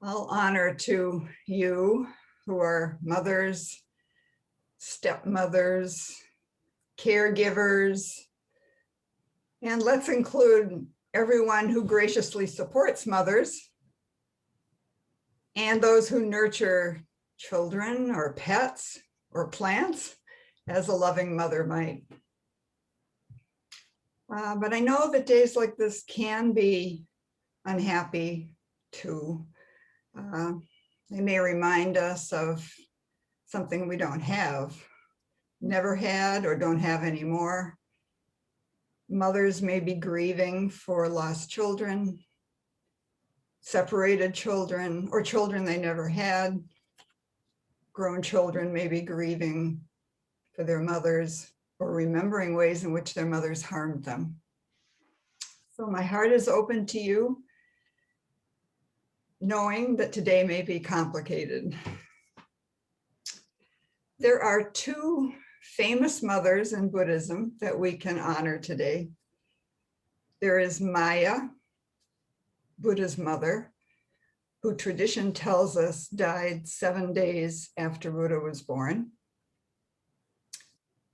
All honor to you who are mothers, stepmothers, caregivers, and let's include everyone who graciously supports mothers and those who nurture children or pets or plants as a loving mother might. But I know that days like this can be unhappy too. They may remind us of something we don't have, never had or don't have anymore. Mothers may be grieving for lost children, separated children, or children they never had. Grown children may be grieving for their mothers or remembering ways in which their mothers harmed them. So my heart is open to you, knowing that today may be complicated. There are two famous mothers in Buddhism that we can honor today. There is Maya, Buddha's mother, who tradition tells us died 7 days after Buddha was born.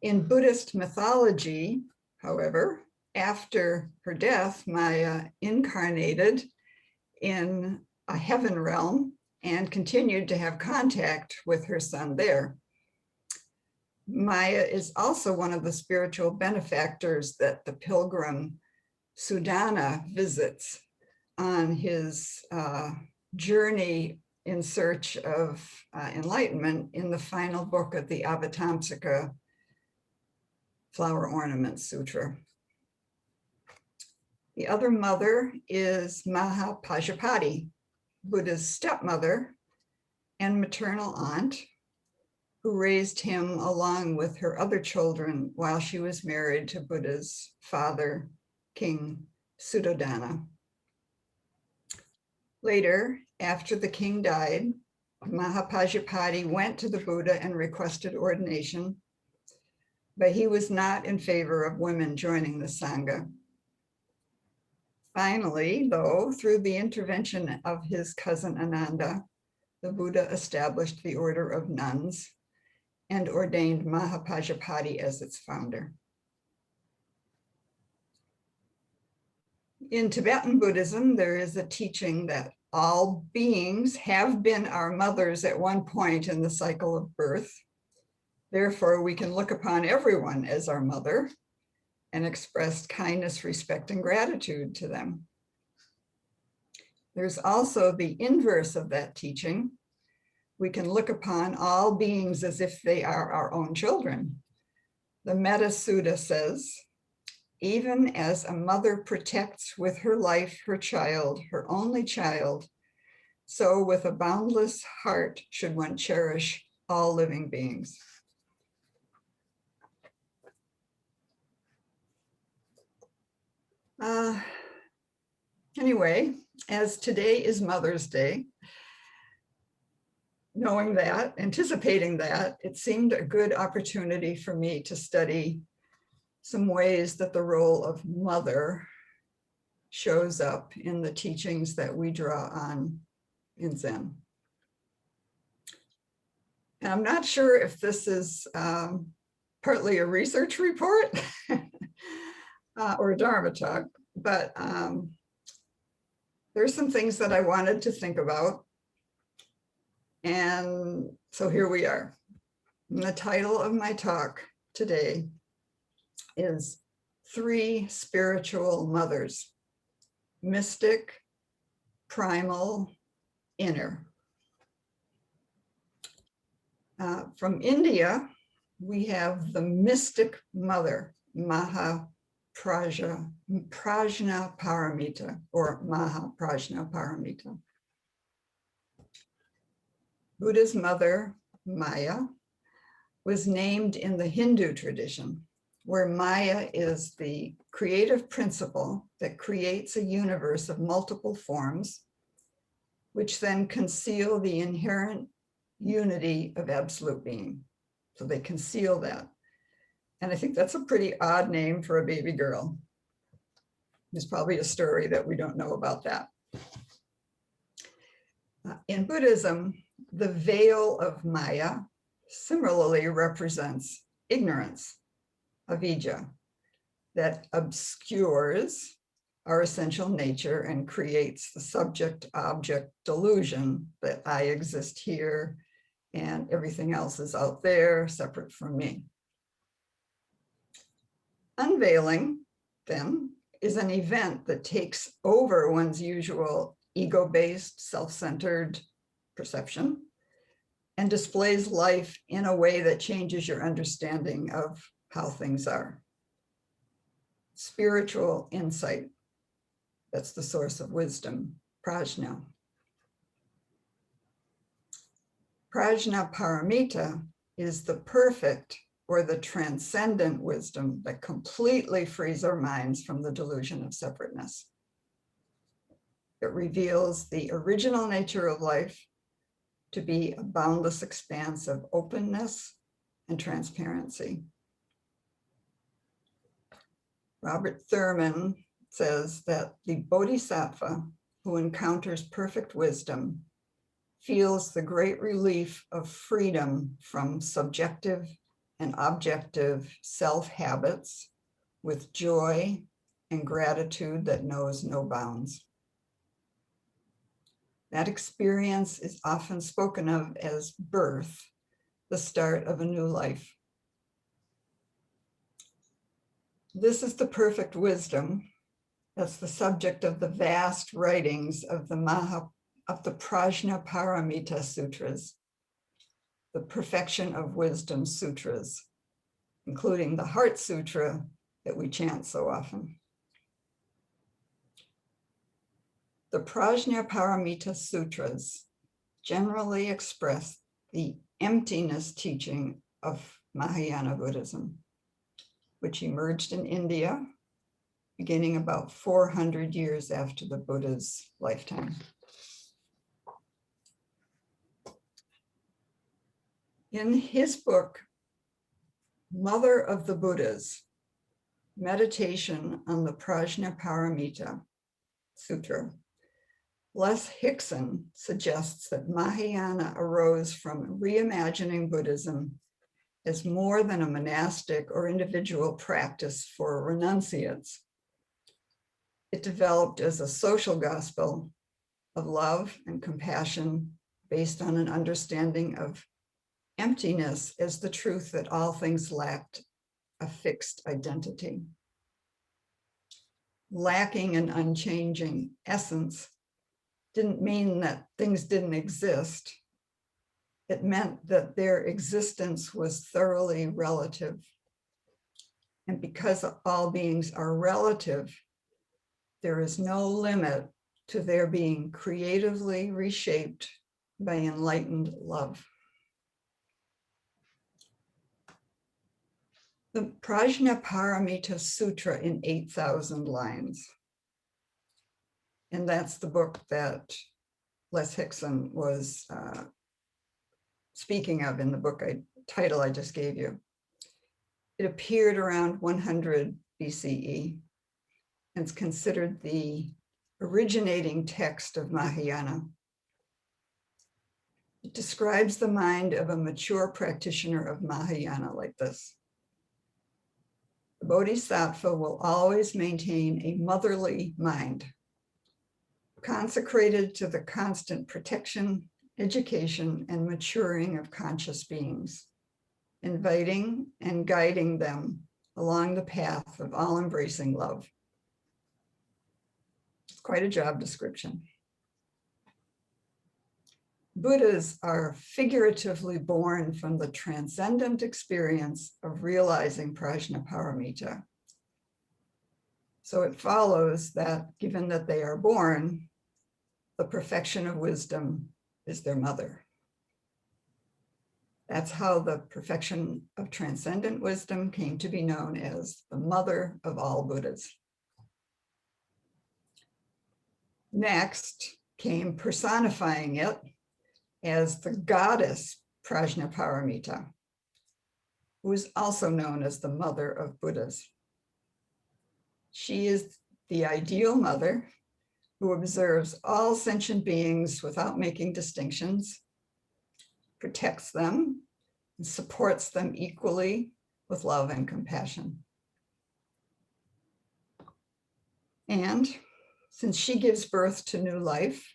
In Buddhist mythology, however, after her death, Maya incarnated in a heaven realm and continued to have contact with her son there. Maya is also one of the spiritual benefactors that the pilgrim Sudana visits on his journey in search of enlightenment in the final book of the Avatamsaka Flower Ornament Sutra. The other mother is Mahapajapati, Buddha's stepmother and maternal aunt, who raised him along with her other children while she was married to Buddha's father, King Suddhodana. Later, after the king died, Mahapajapati went to the Buddha and requested ordination, but he was not in favor of women joining the Sangha. Finally, though, through the intervention of his cousin Ananda, the Buddha established the order of nuns and ordained Mahapajapati as its founder. In Tibetan Buddhism, there is a teaching that all beings have been our mothers at one point in the cycle of birth. Therefore, we can look upon everyone as our mother and express kindness, respect, and gratitude to them. There's also the inverse of that teaching. We can look upon all beings as if they are our own children. The Metta Sutta says, even as a mother protects with her life her child, her only child, so with a boundless heart should one cherish all living beings. Anyway, as today is Mother's Day, knowing that, anticipating that, it seemed a good opportunity for me to study some ways that the role of mother shows up in the teachings that we draw on in Zen. And I'm not sure if this is partly a research report or a Dharma talk, but there's some things that I wanted to think about. And so here we are. And the title of my talk today is Three Spiritual Mothers: Mystic, Primal, Inner. From India, we have the mystic mother, Prajnaparamita, or Prajnaparamita. Buddha's mother, Maya, was named in the Hindu tradition, where Maya is the creative principle that creates a universe of multiple forms, which then conceal the inherent unity of absolute being. So they conceal that. And I think that's a pretty odd name for a baby girl. There's probably a story that we don't know about that. In Buddhism, the veil of Maya similarly represents ignorance, avidya, that obscures our essential nature and creates the subject-object delusion that I exist here and everything else is out there separate from me. Unveiling, then, is an event that takes over one's usual ego-based, self-centered perception and displays life in a way that changes your understanding of how things are. Spiritual insight, that's the source of wisdom, prajna. Prajnaparamita is the perfect or the transcendent wisdom that completely frees our minds from the delusion of separateness. It reveals the original nature of life to be a boundless expanse of openness and transparency. Robert Thurman says that the bodhisattva who encounters perfect wisdom feels the great relief of freedom from subjective and objective self-habits with joy and gratitude that knows no bounds. That experience is often spoken of as birth, the start of a new life. This is the perfect wisdom that's the subject of the vast writings of the Prajnaparamita Sutras, the Perfection of Wisdom Sutras, including the Heart Sutra that we chant so often. The Prajnaparamita Sutras generally express the emptiness teaching of Mahayana Buddhism, which emerged in India beginning about 400 years after the Buddha's lifetime. In his book, Mother of the Buddhas, Meditation on the Prajnaparamita Sutra, Les Hickson suggests that Mahayana arose from reimagining Buddhism as more than a monastic or individual practice for renunciates. It developed as a social gospel of love and compassion based on an understanding of emptiness as the truth that all things lacked a fixed identity. Lacking an unchanging essence didn't mean that things didn't exist. It meant that their existence was thoroughly relative. And because all beings are relative, there is no limit to their being creatively reshaped by enlightened love. The Prajnaparamita Sutra in 8,000 lines. And that's the book that Les Hickson was speaking of in the book title I just gave you. It appeared around 100 BCE and is considered the originating text of Mahayana. It describes the mind of a mature practitioner of Mahayana like this. The Bodhisattva will always maintain a motherly mind, consecrated to the constant protection, education, and maturing of conscious beings, inviting and guiding them along the path of all-embracing love. It's quite a job description. Buddhas are figuratively born from the transcendent experience of realizing Prajnaparamita. So it follows that given that they are born, the perfection of wisdom is their mother. That's how the perfection of transcendent wisdom came to be known as the mother of all Buddhas. Next came personifying it as the goddess Prajnaparamita, who is also known as the mother of Buddhas. She is the ideal mother who observes all sentient beings without making distinctions, protects them, and supports them equally with love and compassion. And since she gives birth to new life,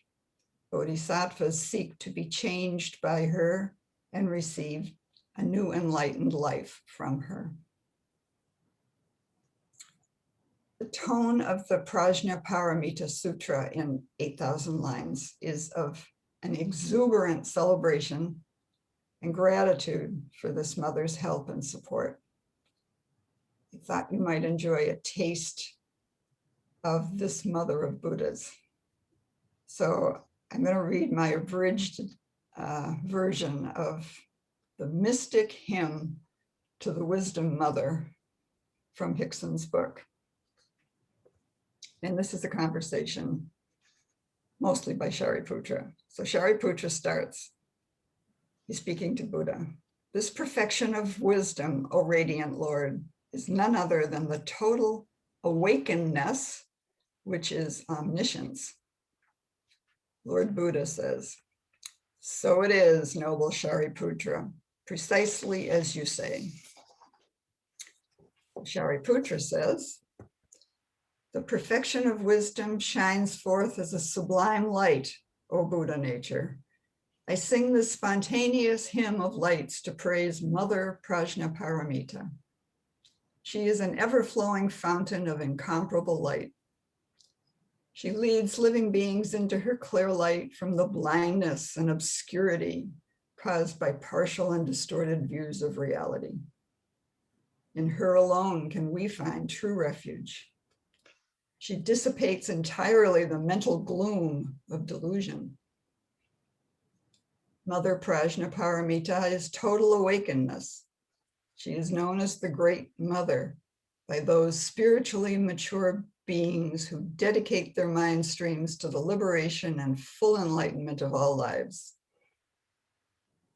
bodhisattvas seek to be changed by her and receive a new enlightened life from her. The tone of the Prajnaparamita Sutra in 8,000 lines is of an exuberant celebration and gratitude for this mother's help and support. I thought you might enjoy a taste of this mother of Buddhas. So I'm going to read my abridged version of the mystic hymn to the wisdom mother from Hickson's book. And this is a conversation mostly by Shariputra. So Shariputra starts, he's speaking to Buddha. This perfection of wisdom, O radiant Lord, is none other than the total awakenedness, which is omniscience. Lord Buddha says, so it is, noble Shariputra, precisely as you say. Shariputra says, the perfection of wisdom shines forth as a sublime light, O Buddha nature. I sing this spontaneous hymn of lights to praise Mother Prajnaparamita. She is an ever-flowing fountain of incomparable light. She leads living beings into her clear light from the blindness and obscurity caused by partial and distorted views of reality. In her alone can we find true refuge. She dissipates entirely the mental gloom of delusion. Mother Prajnaparamita is total awakenedness. She is known as the Great Mother by those spiritually mature beings who dedicate their mind streams to the liberation and full enlightenment of all lives.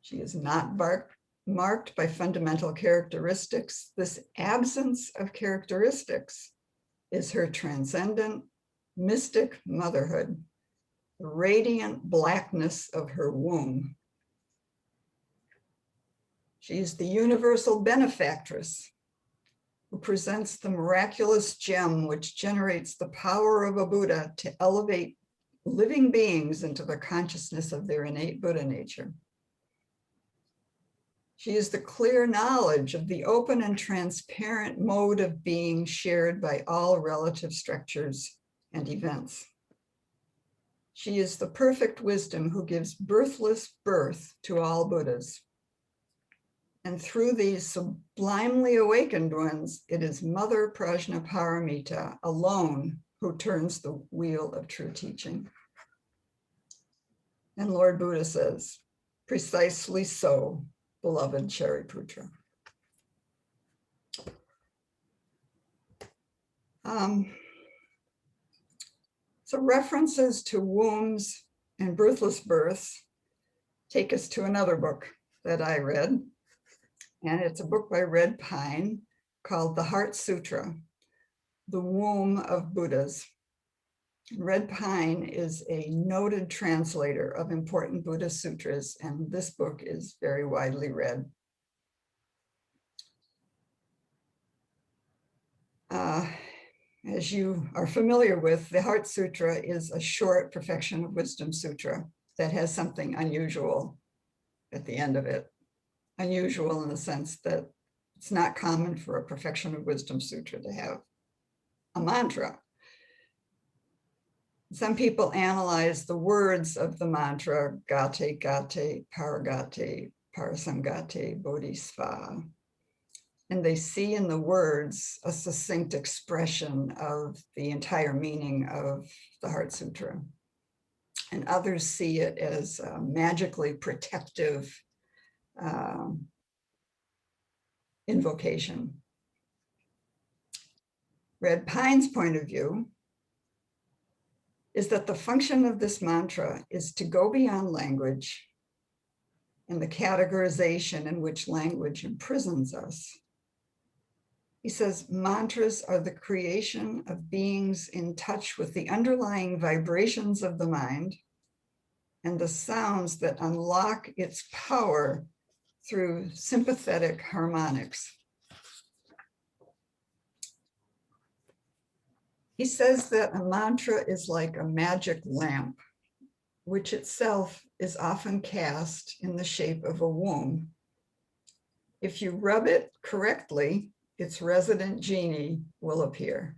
She is not marked by fundamental characteristics. This absence of characteristics is her transcendent, mystic motherhood, the radiant blackness of her womb. She is the universal benefactress who presents the miraculous gem which generates the power of a Buddha to elevate living beings into the consciousness of their innate Buddha nature. She is the clear knowledge of the open and transparent mode of being shared by all relative structures and events. She is the perfect wisdom who gives birthless birth to all Buddhas. And through these sublimely awakened ones, it is Mother Prajnaparamita alone who turns the wheel of true teaching. And Lord Buddha says, precisely so, beloved Shariputra. So references to wombs and birthless births take us to another book that I read. And it's a book by Red Pine called The Heart Sutra, The Womb of Buddhas. Red Pine is a noted translator of important Buddhist sutras, and this book is very widely read. As you are familiar with, the Heart Sutra is a short Perfection of Wisdom Sutra that has something unusual at the end of it. Unusual in the sense that it's not common for a Perfection of Wisdom Sutra to have a mantra. Some people analyze the words of the mantra, gate, gate, paragate, parasamgate, bodhisva. And they see in the words a succinct expression of the entire meaning of the Heart Sutra. And others see it as a magically protective invocation. Red Pine's point of view is that the function of this mantra is to go beyond language and the categorization in which language imprisons us, He says, mantras are the creation of beings in touch with the underlying vibrations of the mind and the sounds that unlock its power through sympathetic harmonics. He says that a mantra is like a magic lamp, which itself is often cast in the shape of a womb. If you rub it correctly, its resident genie will appear.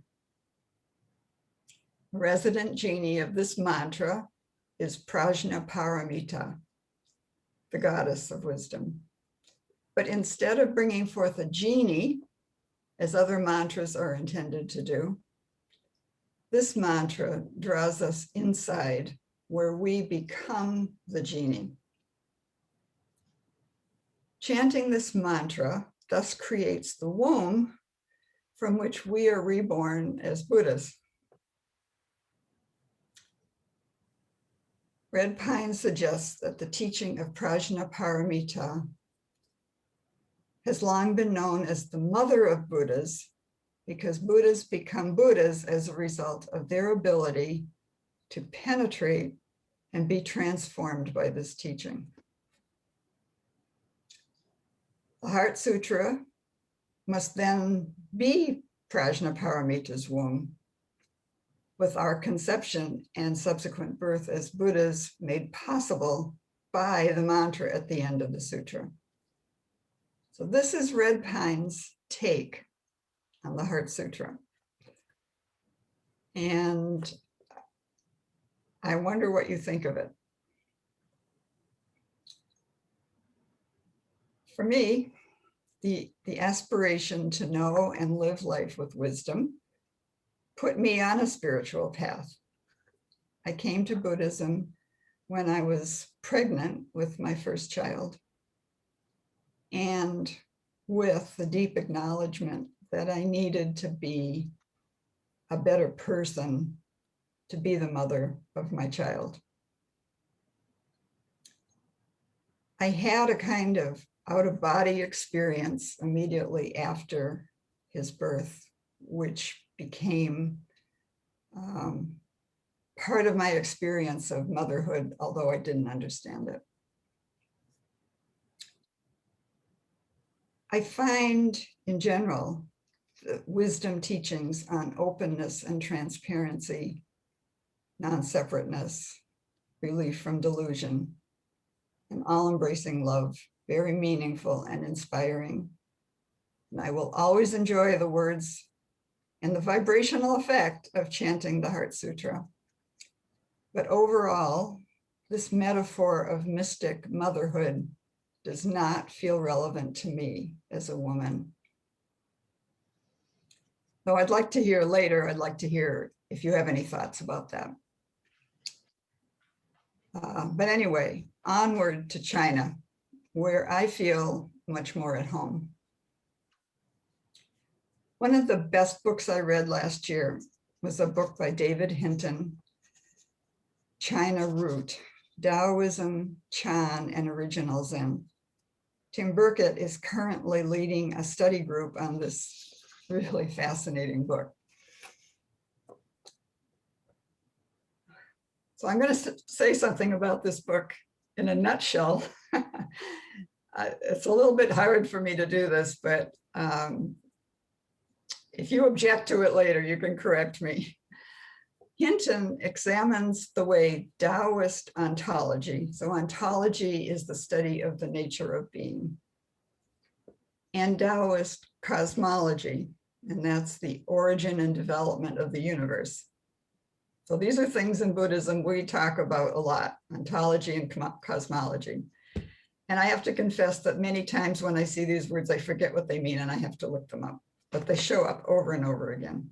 The resident genie of this mantra is Prajnaparamita, the goddess of wisdom. But instead of bringing forth a genie, as other mantras are intended to do, this mantra draws us inside, where we become the genie. Chanting this mantra thus creates the womb from which we are reborn as Buddhas. Red Pine suggests that the teaching of Prajnaparamita has long been known as the mother of Buddhas, because Buddhas become Buddhas as a result of their ability to penetrate and be transformed by this teaching. The Heart Sutra must then be Prajnaparamita's womb, with our conception and subsequent birth as Buddhas made possible by the mantra at the end of the sutra. So this is Red Pine's take on the Heart Sutra. And I wonder what you think of it. For me, the aspiration to know and live life with wisdom put me on a spiritual path. I came to Buddhism when I was pregnant with my first child, and with the deep acknowledgement that I needed to be a better person to be the mother of my child. I had a kind of out-of-body experience immediately after his birth, which became part of my experience of motherhood, although I didn't understand it. I find, in general, the wisdom teachings on openness and transparency, non-separateness, relief from delusion, and all-embracing love very meaningful and inspiring. And I will always enjoy the words and the vibrational effect of chanting the Heart Sutra. But overall, this metaphor of mystic motherhood does not feel relevant to me as a woman. So I'd like to hear later, I'd like to hear if you have any thoughts about that. But anyway, onward to China, where I feel much more at home. One of the best books I read last year was a book by David Hinton, China Root, Taoism, Chan, and Original Zen. Tim Burkett is currently leading a study group on this really fascinating book. So I'm going to say something about this book in a nutshell. It's a little bit hard for me to do this, but if you object to it later, you can correct me. Hinton examines the way Taoist ontology, so ontology is the study of the nature of being, and Taoist cosmology, and that's the origin and development of the universe. So these are things in Buddhism we talk about a lot, ontology and cosmology. And I have to confess that many times when I see these words, I forget what they mean and I have to look them up, but they show up over and over again.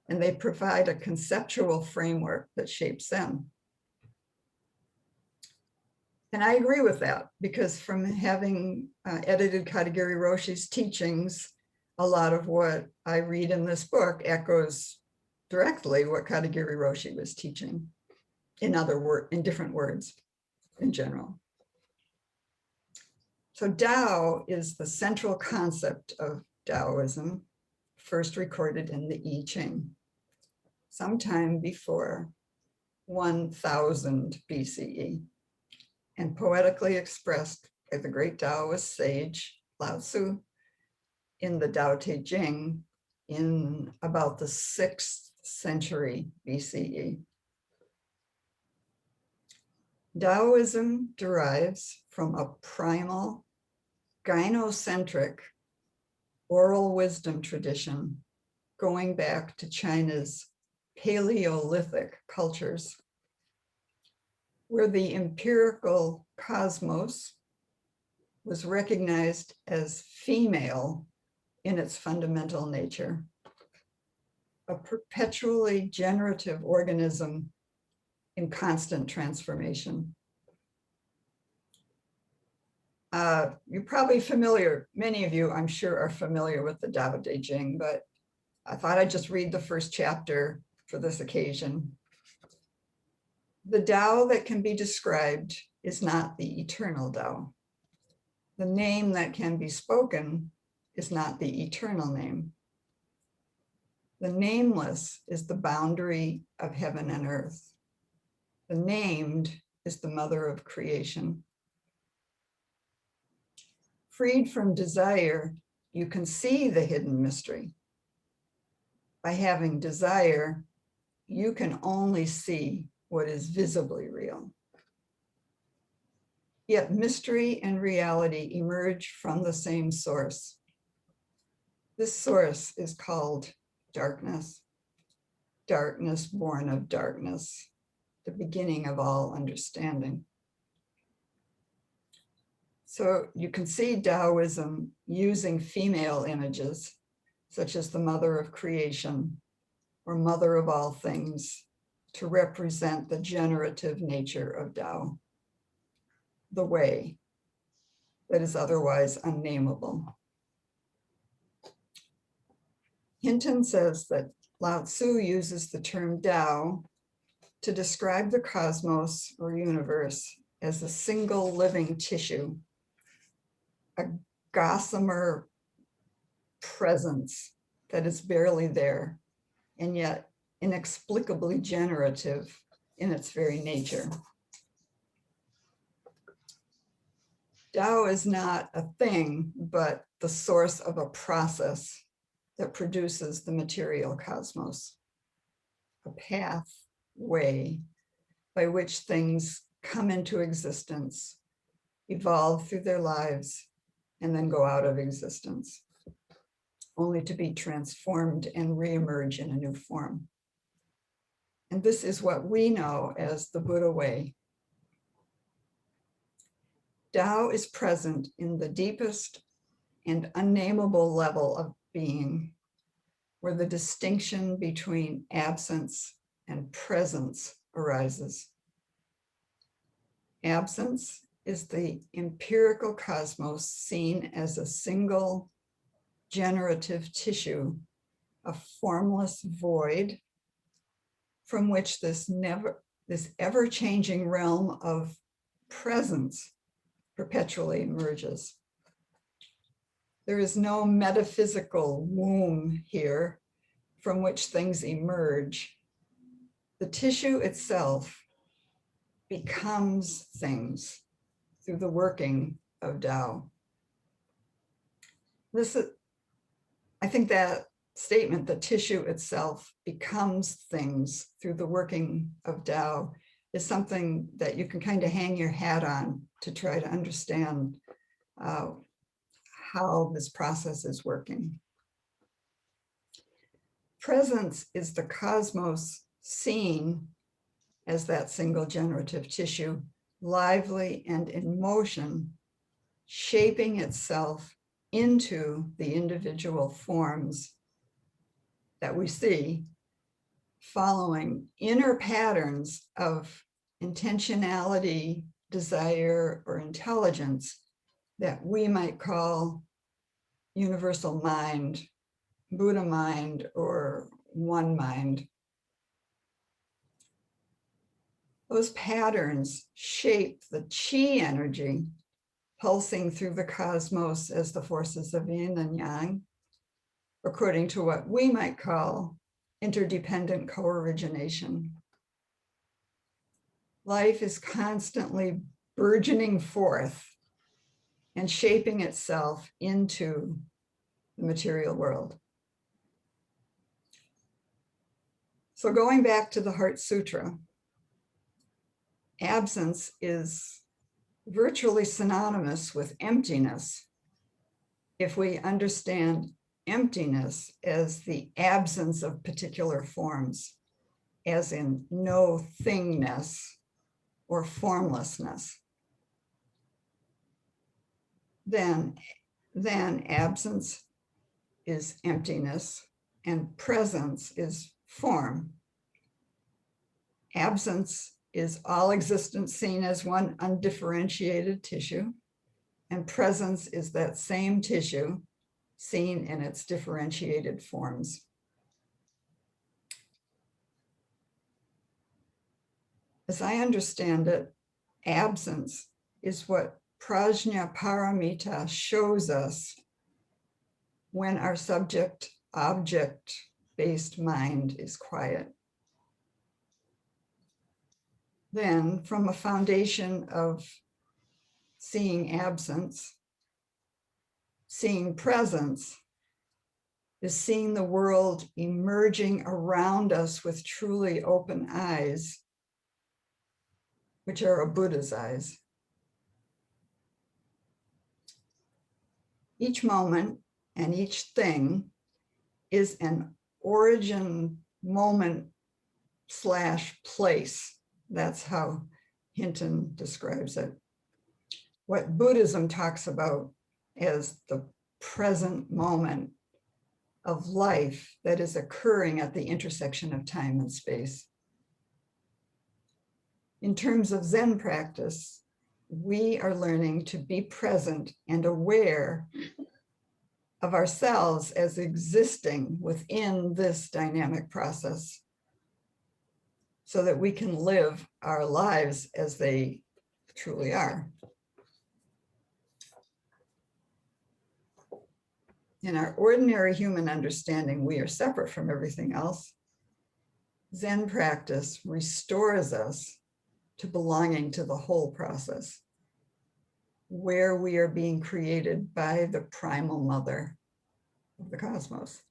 And they provide a conceptual framework that shapes them. And I agree with that, because from having edited Katagiri Roshi's teachings, a lot of what I read in this book echoes directly what Katagiri Roshi was teaching, in different words in general. So Tao is the central concept of Taoism, first recorded in the I Ching, sometime before 1000 BCE, and poetically expressed by the great Taoist sage Lao Tzu in the Tao Te Ching in about the 6th century BCE. Taoism derives from a primal, gynocentric oral wisdom tradition going back to China's Paleolithic cultures, where the empirical cosmos was recognized as female in its fundamental nature, a perpetually generative organism in constant transformation. You're probably familiar, many of you I'm sure are familiar with the Tao Te Ching, but I thought I'd just read the first chapter for this occasion. The Tao that can be described is not the eternal Tao. The name that can be spoken is not the eternal name. The nameless is the boundary of heaven and earth. The named is the mother of creation. Freed from desire, you can see the hidden mystery. By having desire, you can only see what is visibly real. Yet mystery and reality emerge from the same source. This source is called darkness. Darkness born of darkness, the beginning of all understanding. So you can see Taoism using female images, such as the mother of creation or mother of all things, to represent the generative nature of Tao, the way that is otherwise unnameable. Hinton says that Lao Tzu uses the term Tao to describe the cosmos or universe as a single living tissue, a gossamer presence that is barely there, and yet inexplicably generative in its very nature. Tao is not a thing, but the source of a process that produces the material cosmos, a pathway by which things come into existence, evolve through their lives, and then go out of existence, only to be transformed and reemerge in a new form. And this is what we know as the Buddha way. Tao is present in the deepest and unnameable level of being, where the distinction between absence and presence arises. Absence is the empirical cosmos seen as a single generative tissue, a formless void from which this ever-changing realm of presence perpetually emerges. There is no metaphysical womb here from which things emerge. The tissue itself becomes things through the working of Tao. I think that statement, the tissue itself becomes things through the working of Tao, is something that you can kind of hang your hat on to try to understand how this process is working. Presence is the cosmos seen as that single generative tissue, lively and in motion, shaping itself into the individual forms that we see, following inner patterns of intentionality, desire, or intelligence that we might call universal mind, Buddha mind, or one mind. Those patterns shape the chi energy pulsing through the cosmos as the forces of yin and yang, according to what we might call interdependent co-origination. Life is constantly burgeoning forth and shaping itself into the material world. So going back to the Heart Sutra, absence is virtually synonymous with emptiness if we understand emptiness as the absence of particular forms, as in no thingness or formlessness. Then absence is emptiness and presence is form. Absence is all existence seen as one undifferentiated tissue, and presence is that same tissue seen in its differentiated forms. As I understand it, absence is what Prajnaparamita shows us when our subject-object-based mind is quiet. Then, from a foundation of seeing absence, seeing presence is seeing the world emerging around us with truly open eyes, which are a Buddha's eyes. Each moment and each thing is an origin moment / place. That's how Hinton describes it. What Buddhism talks about as the present moment of life that is occurring at the intersection of time and space. In terms of Zen practice, we are learning to be present and aware of ourselves as existing within this dynamic process so that we can live our lives as they truly are. In our ordinary human understanding, we are separate from everything else. Zen practice restores us to belonging to the whole process, where we are being created by the primal mother of the cosmos.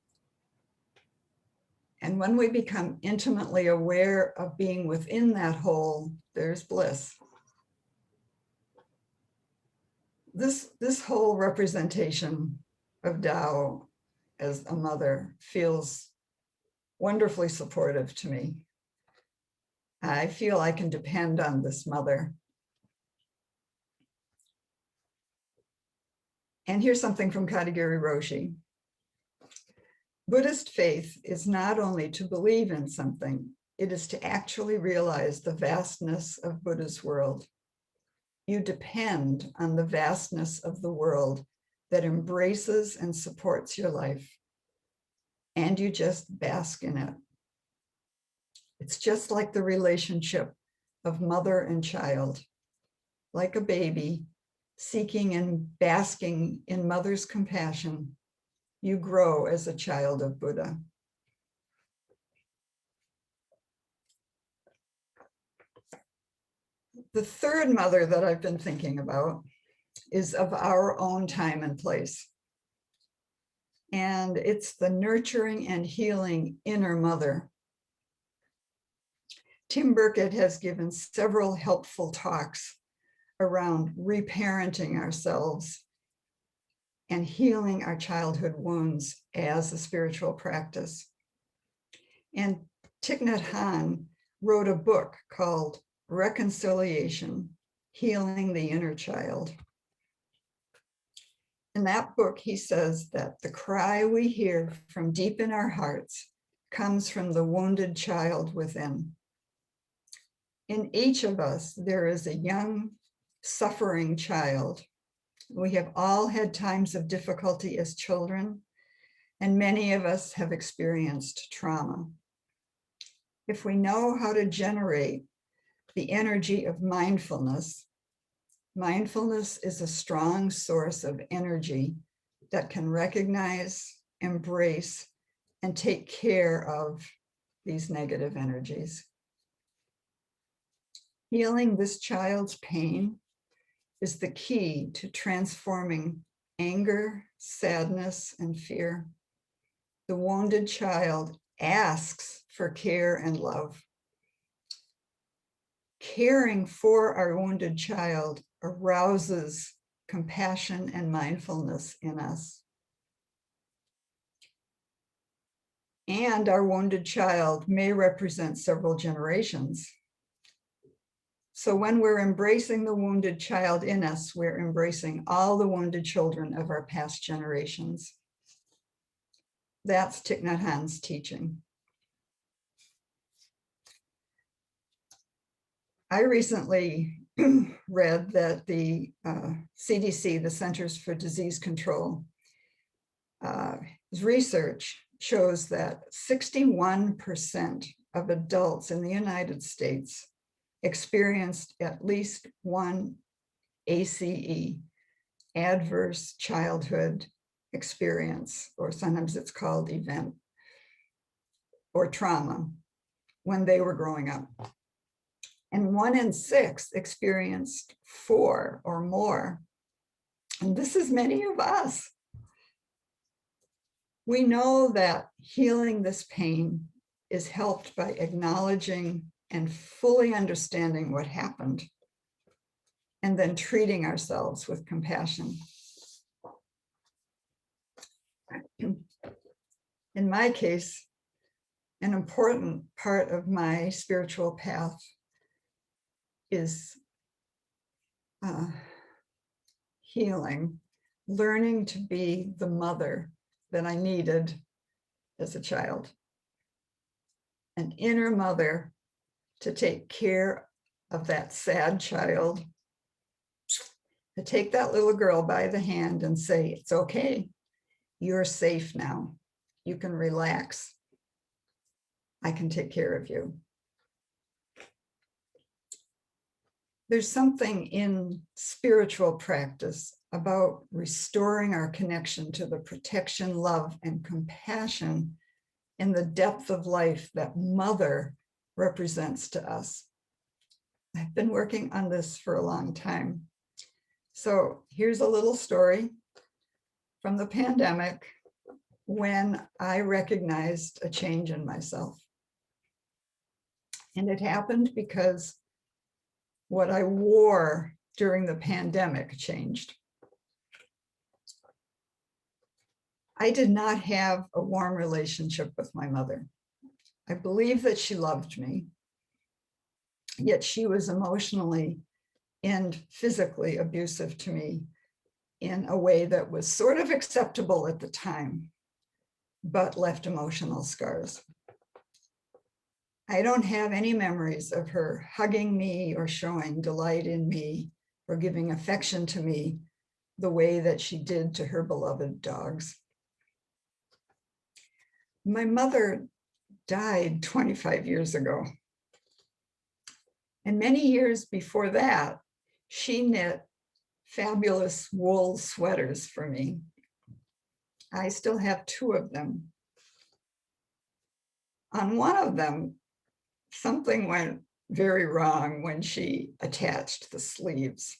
And when we become intimately aware of being within that whole, there's bliss. This whole representation of Tao as a mother feels wonderfully supportive to me. I feel I can depend on this mother. And here's something from Katagiri Roshi. Buddhist faith is not only to believe in something, it is to actually realize the vastness of Buddha's world. You depend on the vastness of the world that embraces and supports your life, and you just bask in it. It's just like the relationship of mother and child, like a baby seeking and basking in mother's compassion. You grow as a child of Buddha. The third mother that I've been thinking about is of our own time and place. And it's the nurturing and healing inner mother. Tim Burkett has given several helpful talks around reparenting ourselves and healing our childhood wounds as a spiritual practice. And Thich Nhat Hanh wrote a book called Reconciliation, Healing the Inner Child. In that book, he says that the cry we hear from deep in our hearts comes from the wounded child within. In each of us, there is a young, suffering child. We have all had times of difficulty as children, and many of us have experienced trauma. If we know how to generate the energy of mindfulness, mindfulness is a strong source of energy that can recognize, embrace, and take care of these negative energies. Healing this child's pain is the key to transforming anger, sadness, and fear. The wounded child asks for care and love. Caring for our wounded child arouses compassion and mindfulness in us. And our wounded child may represent several generations. So when we're embracing the wounded child in us, we're embracing all the wounded children of our past generations. That's Thich Nhat Hanh's teaching. I recently read that the CDC, the Centers for Disease Control, research shows that 61% of adults in the United States experienced at least one ACE, adverse childhood experience, or sometimes it's called event or trauma, when they were growing up. And 1 in 6 experienced 4 or more. And this is many of us. We know that healing this pain is helped by acknowledging and fully understanding what happened, and then treating ourselves with compassion. In my case, an important part of my spiritual path is healing, learning to be the mother that I needed as a child, an inner mother to take care of that sad child, to take that little girl by the hand and say, it's okay, you're safe now, you can relax, I can take care of you. There's something in spiritual practice about restoring our connection to the protection, love, and compassion in the depth of life that mother represents to us. I've been working on this for a long time. So here's a little story from the pandemic when I recognized a change in myself. And it happened because what I wore during the pandemic changed. I did not have a warm relationship with my mother. I believe that she loved me, yet she was emotionally and physically abusive to me in a way that was sort of acceptable at the time, but left emotional scars. I don't have any memories of her hugging me or showing delight in me or giving affection to me the way that she did to her beloved dogs. My mother died 25 years ago. And many years before that, she knit fabulous wool sweaters for me. I still have 2 of them. On one of them, something went very wrong when she attached the sleeves.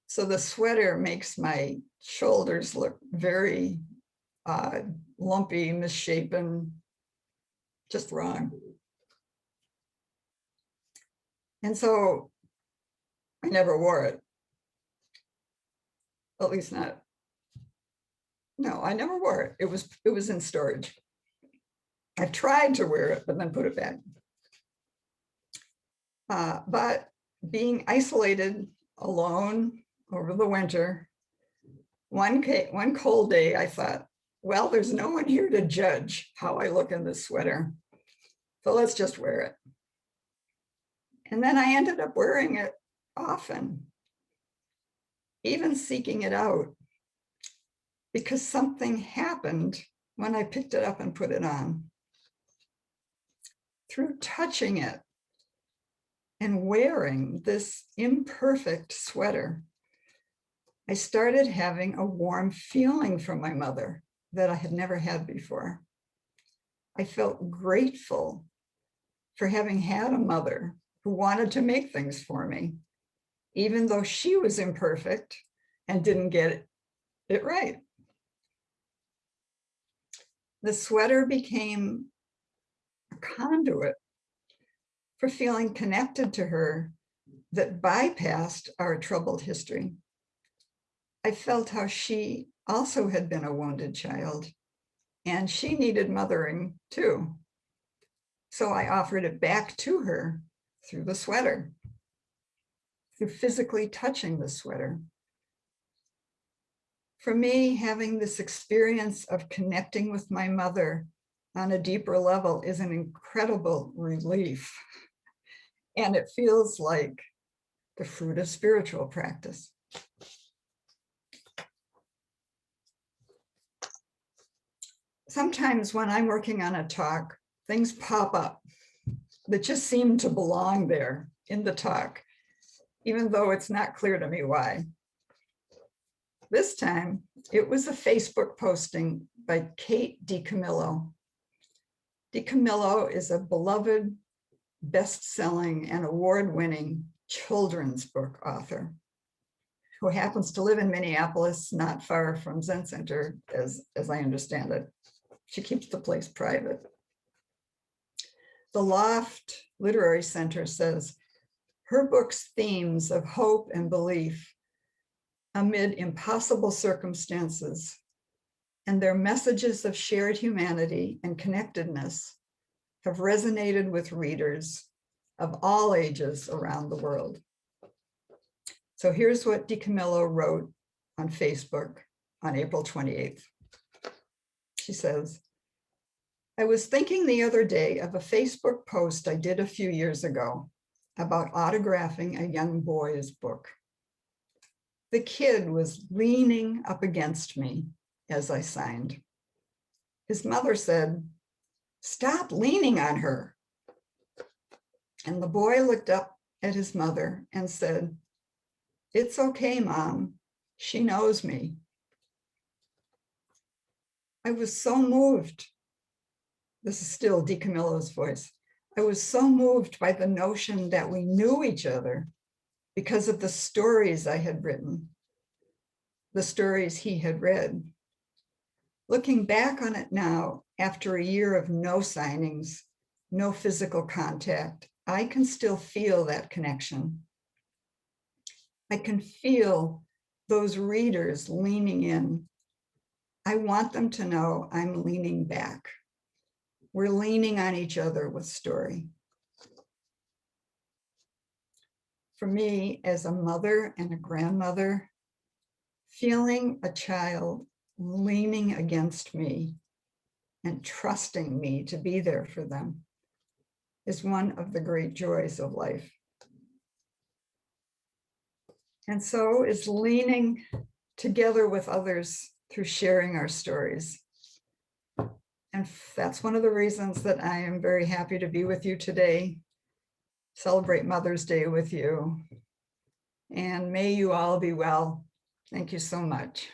So the sweater makes my shoulders look very lumpy, misshapen, just wrong. And so I never wore it. At least not. No, I never wore it. It was in storage. I tried to wear it, but then put it back. But being isolated alone over the winter, one cold day, I thought, well, there's no one here to judge how I look in this sweater, so let's just wear it. And then I ended up wearing it often, even seeking it out, because something happened when I picked it up and put it on. Through touching it and wearing this imperfect sweater, I started having a warm feeling from my mother, that I had never had before. I felt grateful for having had a mother who wanted to make things for me, even though she was imperfect and didn't get it right. The sweater became a conduit for feeling connected to her that bypassed our troubled history. I felt how she also had been a wounded child, and she needed mothering too. So I offered it back to her through the sweater, through physically touching the sweater. For me, having this experience of connecting with my mother on a deeper level is an incredible relief. And it feels like the fruit of spiritual practice. Sometimes when I'm working on a talk, things pop up that just seem to belong there in the talk, even though it's not clear to me why. This time, it was a Facebook posting by Kate Dicamillo. Dicamillo is a beloved, best-selling, and award-winning children's book author who happens to live in Minneapolis, not far from Zen Center, as I understand it. She keeps the place private. The Loft Literary Center says her book's themes of hope and belief amid impossible circumstances and their messages of shared humanity and connectedness have resonated with readers of all ages around the world. So here's what Dicamillo wrote on Facebook on April 28th. She says, I was thinking the other day of a Facebook post I did a few years ago about autographing a young boy's book. The kid was leaning up against me as I signed. His mother said, "Stop leaning on her." And the boy looked up at his mother and said, "It's okay, Mom. She knows me." I was so moved. This is still Dicamillo's voice. I was so moved by the notion that we knew each other because of the stories I had written, the stories he had read. Looking back on it now, after a year of no signings, no physical contact, I can still feel that connection. I can feel those readers leaning in. I want them to know I'm leaning back. We're leaning on each other with story. For me, as a mother and a grandmother, feeling a child leaning against me and trusting me to be there for them is one of the great joys of life. And so is leaning together with others through sharing our stories. And that's one of the reasons that I am very happy to be with you today, celebrate Mother's Day with you. And may you all be well. Thank you so much.